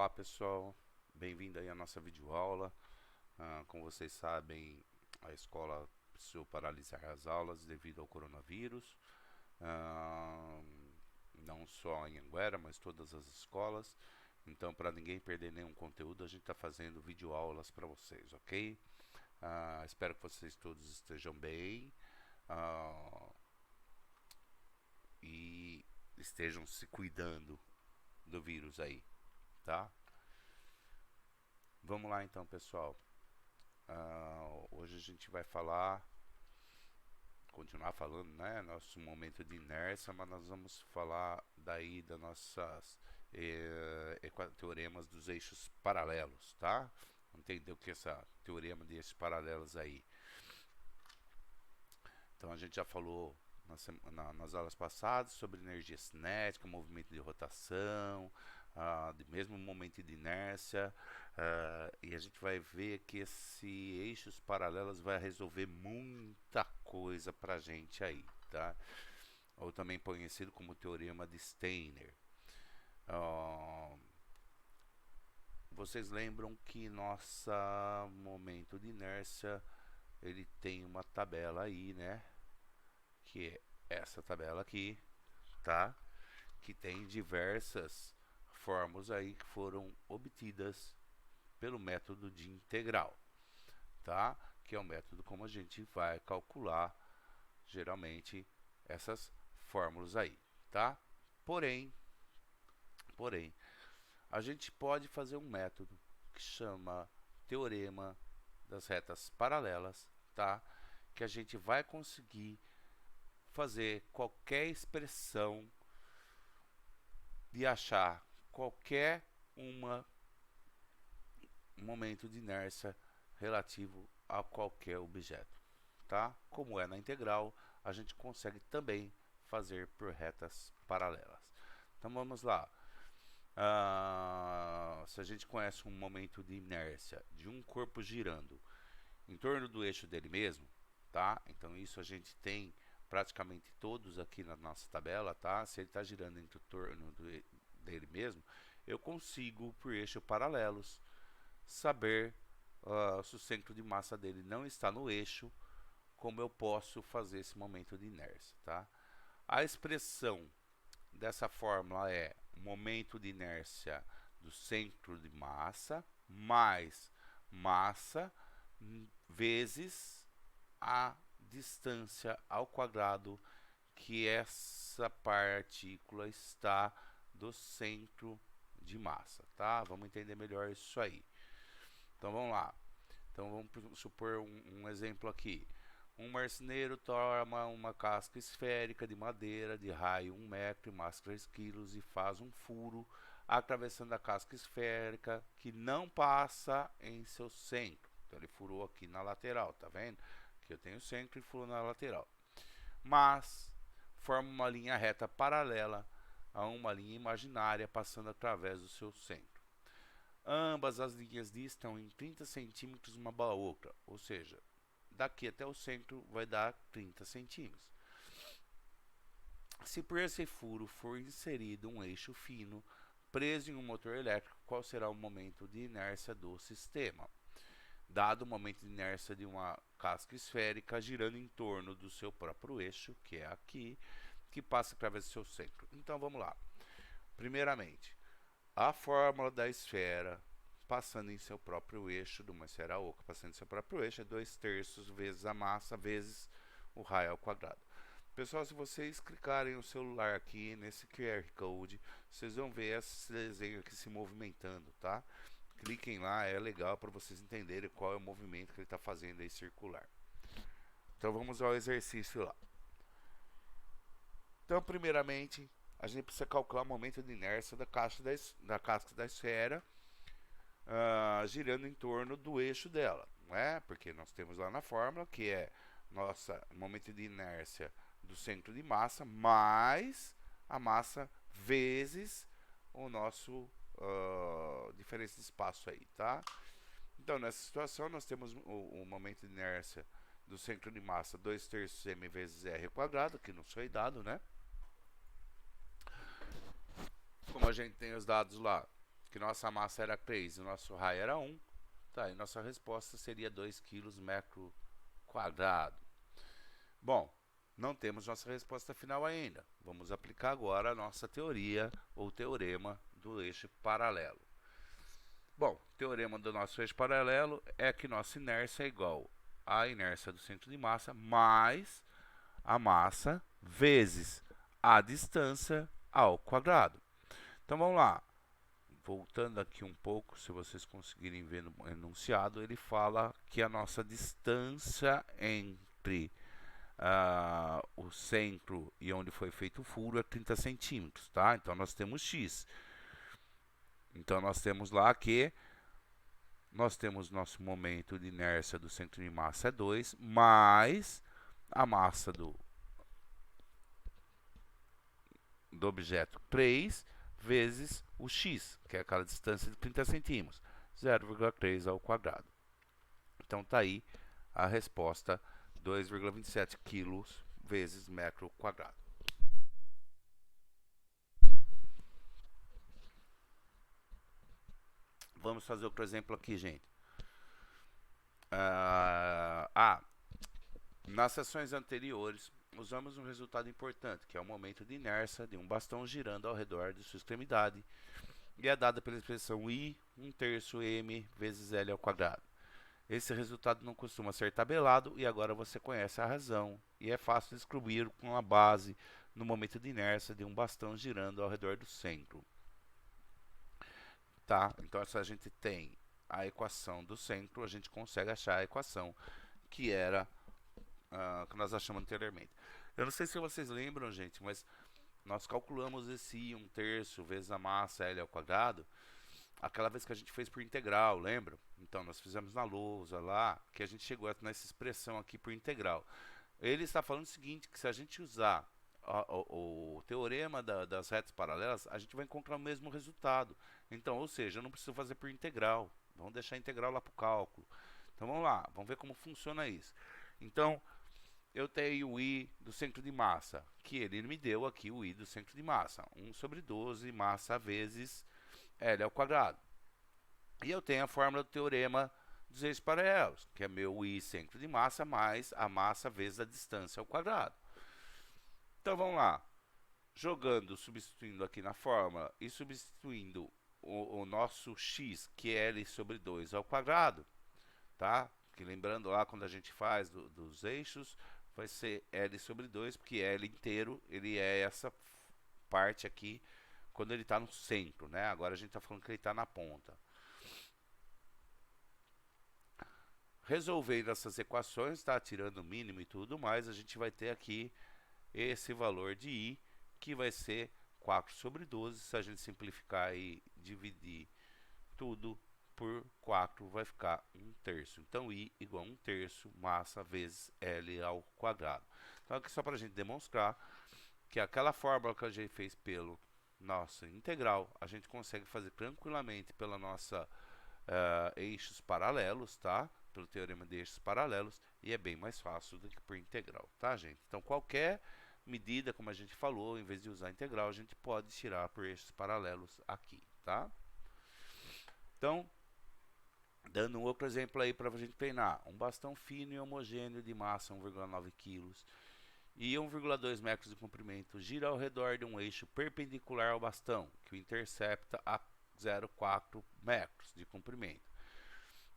Olá pessoal, bem-vindo aí à nossa videoaula. Como vocês sabem, a escola precisou paralisar as aulas devido ao coronavírus. Ah, não só em Anguera, mas todas as escolas. Então, para ninguém perder nenhum conteúdo, a gente está fazendo videoaulas para vocês, ok? Espero que vocês todos estejam bem e estejam se cuidando do vírus aí, tá? Vamos lá então, pessoal. Hoje a gente vai continuar falando, né, nosso momento de inércia, mas nós vamos falar daí das nossas teoremas dos eixos paralelos, tá? Entender o que é essa teorema de eixos paralelos aí. Então a gente já falou nas aulas passadas sobre energia cinética, movimento de rotação, de mesmo momento de inércia, e a gente vai ver que esse eixos paralelos vai resolver muita coisa pra gente aí, tá? Ou também conhecido como teorema de Steiner. Vocês lembram que nosso momento de inércia ele tem uma tabela aí, né? Que é essa tabela aqui, tá? Que tem diversas fórmulas aí que foram obtidas pelo método de integral, tá? Que é o método como a gente vai calcular geralmente essas fórmulas aí, tá? Porém, a gente pode fazer um método que chama teorema das retas paralelas, tá? Que a gente vai conseguir fazer qualquer expressão de achar qualquer momento de inércia relativo a qualquer objeto, tá? Como é na integral, a gente consegue também fazer por retas paralelas. Então vamos lá. Se a gente conhece um momento de inércia de um corpo girando em torno do eixo dele mesmo, tá? Então isso a gente tem praticamente todos aqui na nossa tabela, tá? Se ele está girando em torno dele mesmo, eu consigo, por eixo paralelos, saber se o centro de massa dele não está no eixo, como eu posso fazer esse momento de inércia, tá? A expressão dessa fórmula é momento de inércia do centro de massa mais massa vezes a distância ao quadrado que essa partícula está do centro de massa, tá? Vamos entender melhor isso aí. Então vamos lá. Então vamos supor um exemplo aqui. Um marceneiro toma uma casca esférica de madeira de raio 1 metro e massa 3 kg e faz um furo atravessando a casca esférica que não passa em seu centro. Então ele furou aqui na lateral, tá vendo? Que eu tenho o centro e furou na lateral. Mas forma uma linha reta paralela a uma linha imaginária passando através do seu centro. Ambas as linhas distam em 30 centímetros uma da outra, ou seja, daqui até o centro vai dar 30 centímetros. Se por esse furo for inserido um eixo fino preso em um motor elétrico, qual será o momento de inércia do sistema? Dado o momento de inércia de uma casca esférica girando em torno do seu próprio eixo, que é aqui, que passa através do seu centro. Então vamos lá. Primeiramente, a fórmula da esfera passando em seu próprio eixo, de uma esfera oca passando em seu próprio eixo, é 2/3 vezes a massa vezes o raio ao quadrado. Pessoal, se vocês clicarem o celular aqui nesse QR Code, vocês vão ver esse desenho aqui se movimentando, tá? Cliquem lá, é legal para vocês entenderem qual é o movimento que ele está fazendo aí circular. Então vamos ao exercício lá. Então, primeiramente, a gente precisa calcular o momento de inércia da casca da esfera girando em torno do eixo dela, não é? Porque nós temos lá na fórmula que é nossa momento de inércia do centro de massa mais a massa vezes o nosso diferença de espaço aí, tá? Então, nessa situação, nós temos o momento de inércia do centro de massa 2/3 m vezes r quadrado, que não foi dado, né? Como a gente tem os dados lá, que nossa massa era 3 e nosso raio era 1, tá, e nossa resposta seria 2 kg metro quadrado. Bom, não temos nossa resposta final ainda. Vamos aplicar agora a nossa teoria ou teorema do eixo paralelo. Bom, o teorema do nosso eixo paralelo é que nossa inércia é igual à inércia do centro de massa mais a massa vezes a distância ao quadrado. Então vamos lá. Voltando aqui um pouco, se vocês conseguirem ver no enunciado, ele fala que a nossa distância entre o centro e onde foi feito o furo é 30 centímetros, tá? Então nós temos x. Então nós temos lá que nós temos nosso momento de inércia do centro de massa é 2, mais a massa do objeto 3 vezes o x, que é aquela distância de 30 centímetros, 0,3 ao quadrado. Então tá aí a resposta, 2,27 quilos vezes metro quadrado. Vamos fazer outro exemplo aqui, gente. Nas sessões anteriores, usamos um resultado importante, que é o momento de inércia de um bastão girando ao redor de sua extremidade, e é dada pela expressão I, 1/3 m vezes L ao quadrado. Esse resultado não costuma ser tabelado, e agora você conhece a razão, e é fácil descobrir com a base no momento de inércia de um bastão girando ao redor do centro. Tá? Então, se a gente tem a equação do centro, a gente consegue achar a equação que era que nós achamos anteriormente. Eu não sei se vocês lembram, gente, mas nós calculamos esse I 1/3 vezes a massa L ao quadrado aquela vez que a gente fez por integral, lembra? Então, nós fizemos na lousa lá, que a gente chegou nessa expressão aqui por integral. Ele está falando o seguinte, que se a gente usar o teorema das retas paralelas, a gente vai encontrar o mesmo resultado. Então, ou seja, eu não preciso fazer por integral. Vamos deixar a integral lá para o cálculo. Então, vamos lá, vamos ver como funciona isso. Então, eu tenho o I do centro de massa, que ele me deu aqui o I do centro de massa. 1/12 massa vezes L ao quadrado. E eu tenho a fórmula do teorema dos eixos paralelos, que é meu I centro de massa mais a massa vezes a distância ao quadrado. Então vamos lá. Jogando, substituindo aqui na fórmula e substituindo o nosso x, que é L/2 ao quadrado, tá? Que lembrando lá quando a gente faz dos eixos, vai ser L/2, porque L inteiro, ele é essa parte aqui, quando ele está no centro, né? Agora a gente está falando que ele está na ponta. Resolvendo essas equações, tá? Tirando o mínimo e tudo mais, a gente vai ter aqui esse valor de I, que vai ser 4/12. Se a gente simplificar e dividir tudo por 4, vai ficar 1/3. Então, I igual a 1/3 massa vezes L ao quadrado. Então, aqui só para a gente demonstrar que aquela fórmula que a gente fez pelo nosso integral, a gente consegue fazer tranquilamente pela nossa eixos paralelos, tá? Pelo teorema de eixos paralelos, e é bem mais fácil do que por integral, tá, gente? Então, qualquer medida, como a gente falou, em vez de usar integral, a gente pode tirar por eixos paralelos aqui, tá? Então, dando um outro exemplo aí para a gente treinar. Um bastão fino e homogêneo de massa 1,9 kg e 1,2 metros de comprimento gira ao redor de um eixo perpendicular ao bastão, que o intercepta a 0,4 metros de comprimento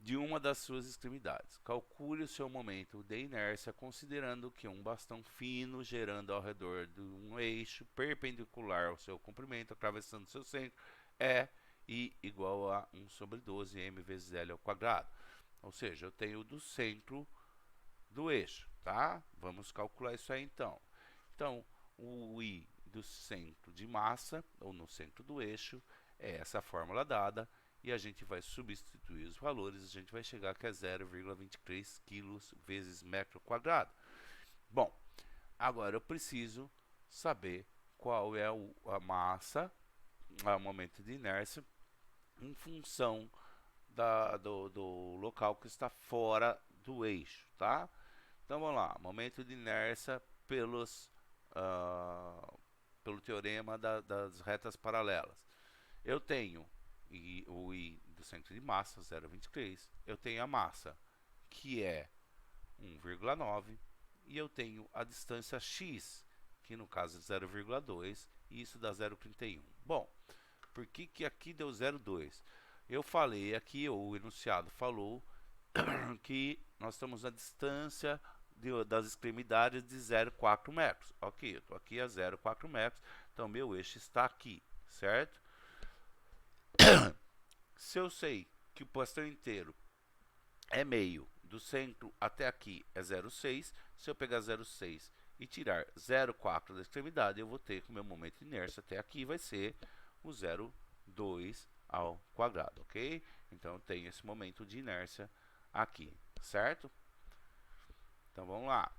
de uma das suas extremidades. Calcule o seu momento de inércia considerando que um bastão fino girando ao redor de um eixo perpendicular ao seu comprimento, atravessando seu centro, é I igual a 1/12 m vezes L ao quadrado. Ou seja, eu tenho do centro do eixo, tá? Vamos calcular isso aí então. Então, o I do centro de massa, ou no centro do eixo, é essa fórmula dada, e a gente vai substituir os valores, a gente vai chegar que é 0,23 kg vezes metro quadrado. Bom, agora eu preciso saber qual é a massa, o momento de inércia, em função do local que está fora do eixo, tá? Então vamos lá, momento de inércia pelo teorema das retas paralelas. Eu tenho e o I do centro de massa, 0,23. Eu tenho a massa, que é 1,9, e eu tenho a distância x, que no caso é 0,2, e isso dá 0,31. Bom, por que que aqui deu 0,2? Eu falei aqui, ou o enunciado falou, que nós estamos na distância das extremidades de 0,4 metros. Ok, eu estou aqui a 0,4 metros, então meu eixo está aqui, certo? Se eu sei que o bastão inteiro é meio, do centro até aqui é 0,6, se eu pegar 0,6 e tirar 0,4 da extremidade, eu vou ter que o meu momento de inércia até aqui vai ser o 0,2 ao quadrado, ok? Então eu tenho esse momento de inércia aqui, certo? Então vamos lá.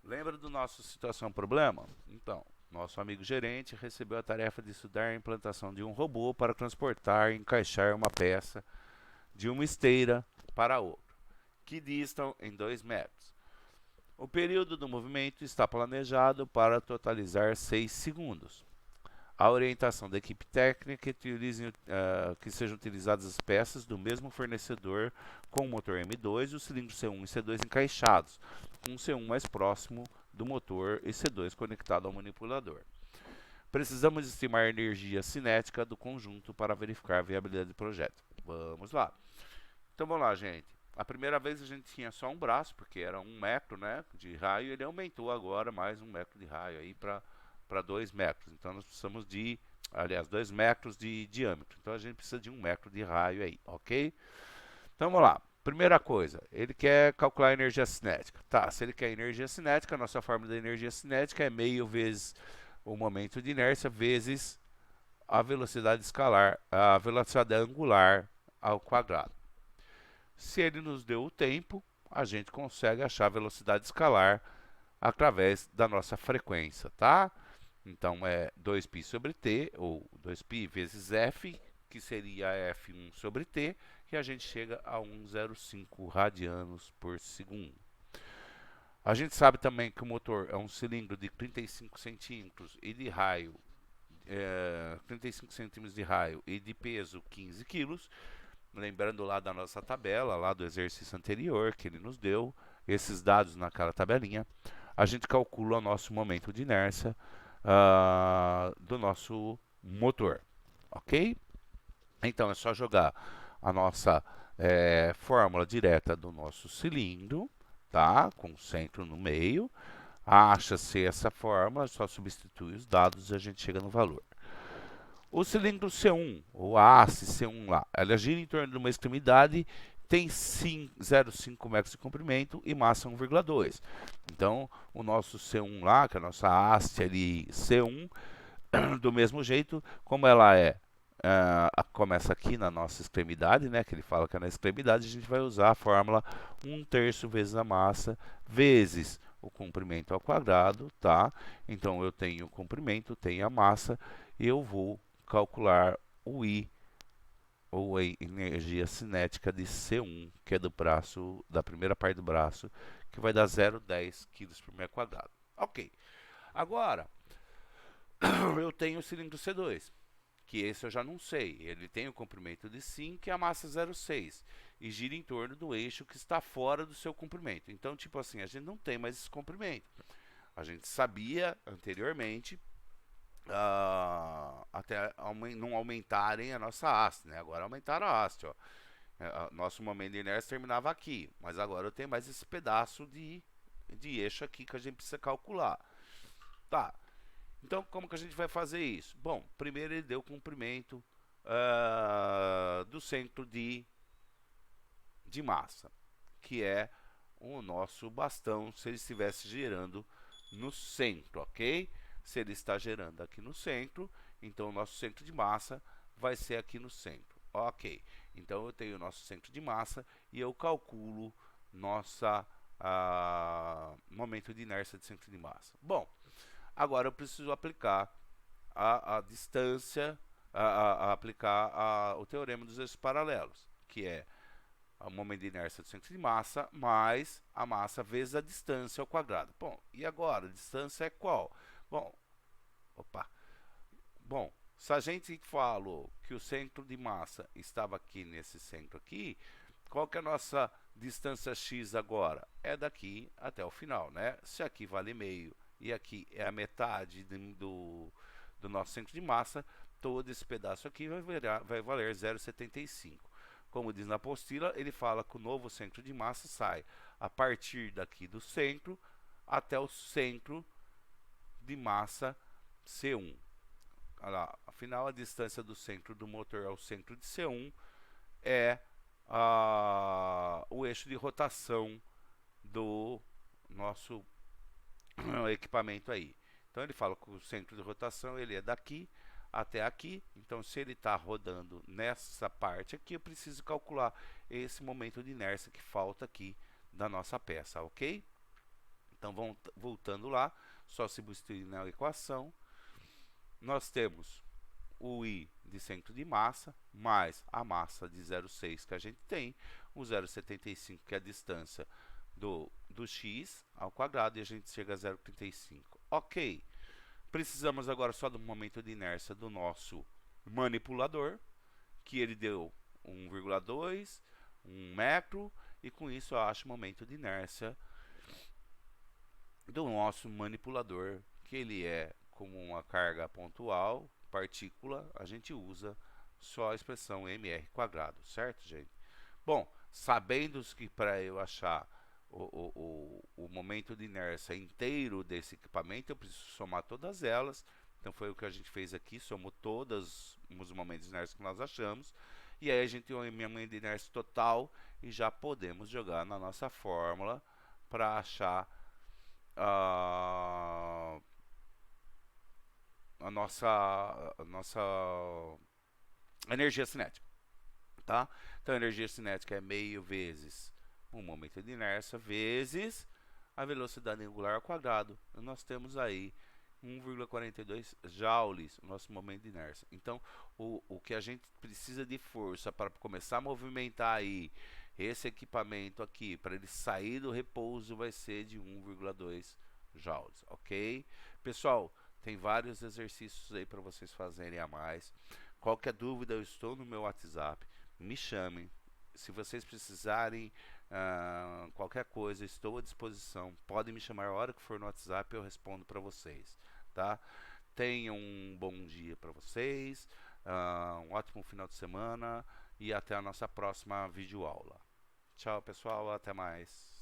Lembra do nosso situação problema? Então, nosso amigo gerente recebeu a tarefa de estudar a implantação de um robô para transportar e encaixar uma peça de uma esteira para outra, que distam em 2 metros. O período do movimento está planejado para totalizar 6 segundos. A orientação da equipe técnica é que sejam utilizadas as peças do mesmo fornecedor com o motor M2 e o cilindro C1 e C2 encaixados, com o C1 mais próximo do motor e C2 conectado ao manipulador. Precisamos estimar a energia cinética do conjunto para verificar a viabilidade do projeto. Vamos lá. Então vamos lá, gente. A primeira vez a gente tinha só um braço, porque era 1 metro, né, de raio, ele aumentou agora mais 1 metro de raio aí para 2 metros. Então nós precisamos de, aliás, 2 metros de diâmetro. Então a gente precisa de 1 metro de raio aí, ok? Então vamos lá. Primeira coisa, ele quer calcular a energia cinética. Tá, se ele quer energia cinética, a nossa fórmula da energia cinética é meio vezes o momento de inércia vezes a velocidade escalar, a velocidade angular ao quadrado. Se ele nos deu o tempo, a gente consegue achar a velocidade escalar através da nossa frequência, tá? Então é 2π sobre t, ou 2π vezes f, que seria f1 sobre t, e a gente chega a 1,05 radianos por segundo. A gente sabe também que o motor é um cilindro de 35 centímetros e de raio, 35 centímetros de raio e de peso 15 quilos. Lembrando lá da nossa tabela, lá do exercício anterior que ele nos deu, esses dados naquela tabelinha, a gente calcula o nosso momento de inércia do nosso motor, ok? Então é só jogar a nossa fórmula direta do nosso cilindro, tá? Com o centro no meio, acha-se essa fórmula, só substitui os dados e a gente chega no valor. O cilindro C1, ou a haste C1 lá, ela gira em torno de uma extremidade, tem 0,5 metros de comprimento e massa 1,2. Então, o nosso C1 lá, que é a nossa haste ali C1, do mesmo jeito, como ela começa aqui na nossa extremidade, né, que ele fala que é na extremidade, a gente vai usar a fórmula 1/3 vezes a massa, vezes o comprimento ao quadrado, tá? Então, eu tenho o comprimento, tenho a massa, e eu vou calcular o I, ou a energia cinética de C1, que é do braço, da primeira parte do braço, que vai dar 0,10 kg por metro quadrado. Ok. Agora, eu tenho o cilindro C2, que esse eu já não sei. Ele tem o comprimento de 5 e a massa 0,6, e gira em torno do eixo que está fora do seu comprimento. Então, tipo assim, a gente não tem mais esse comprimento. A gente sabia anteriormente, até não aumentarem a nossa haste, né? Agora aumentaram a haste, ó. Nosso momento de inércia terminava aqui, mas agora eu tenho mais esse pedaço de eixo aqui que a gente precisa calcular. Tá, então como que a gente vai fazer isso? Bom, primeiro ele deu o comprimento do centro de massa, que é o nosso bastão se ele estivesse girando no centro, ok? Se ele está gerando aqui no centro, então o nosso centro de massa vai ser aqui no centro. Ok, então eu tenho o nosso centro de massa e eu calculo nossa momento de inércia de centro de massa. Bom, agora eu preciso aplicar a distância, aplicar o teorema dos eixos paralelos, que é o momento de inércia do centro de massa mais a massa vezes a distância ao quadrado. Bom, e agora? A distância é qual? Bom, Se a gente falou que o centro de massa estava aqui nesse centro aqui, qual que é a nossa distância x agora? É daqui até o final, né? Se aqui vale meio e aqui é a metade do nosso centro de massa, todo esse pedaço aqui vai valer 0,75. Como diz na apostila, ele fala que o novo centro de massa sai a partir daqui do centro até o centro de massa C1. Olha lá, afinal, a distância do centro do motor ao centro de C1 é o eixo de rotação do nosso equipamento aí. Então ele fala que o centro de rotação ele é daqui até aqui. Então se ele está rodando nessa parte aqui, eu preciso calcular esse momento de inércia que falta aqui da nossa peça, ok? Então voltando lá, só substituir na equação, nós temos o I de centro de massa, mais a massa de 0,6 que a gente tem, o 0,75 que é a distância do x ao quadrado, e a gente chega a 0,35. Ok. Precisamos agora só do momento de inércia do nosso manipulador, que ele deu 1,2, 1 metro, e com isso eu acho o momento de inércia do nosso manipulador, que ele é como uma carga pontual, partícula, a gente usa só a expressão mr², certo, gente? Bom, sabendo que para eu achar o momento de inércia inteiro desse equipamento, eu preciso somar todas elas. Então foi o que a gente fez aqui, somou todos os momentos de inércia que nós achamos. E aí a gente tem o momento de inércia total e já podemos jogar na nossa fórmula para achar a nossa energia cinética, tá? Então a energia cinética é meio vezes o momento de inércia vezes a velocidade angular ao quadrado. E nós temos aí 1,42 joules o nosso momento de inércia. Então o que a gente precisa de força para começar a movimentar aí esse equipamento aqui, para ele sair do repouso, vai ser de 1,2 joules, ok? Pessoal, tem vários exercícios aí para vocês fazerem a mais. Qualquer dúvida, eu estou no meu WhatsApp, me chamem. Se vocês precisarem qualquer coisa, estou à disposição. Podem me chamar a hora que for no WhatsApp, eu respondo para vocês, tá? Tenham um bom dia para vocês, um ótimo final de semana e até a nossa próxima videoaula. Tchau, pessoal, até mais.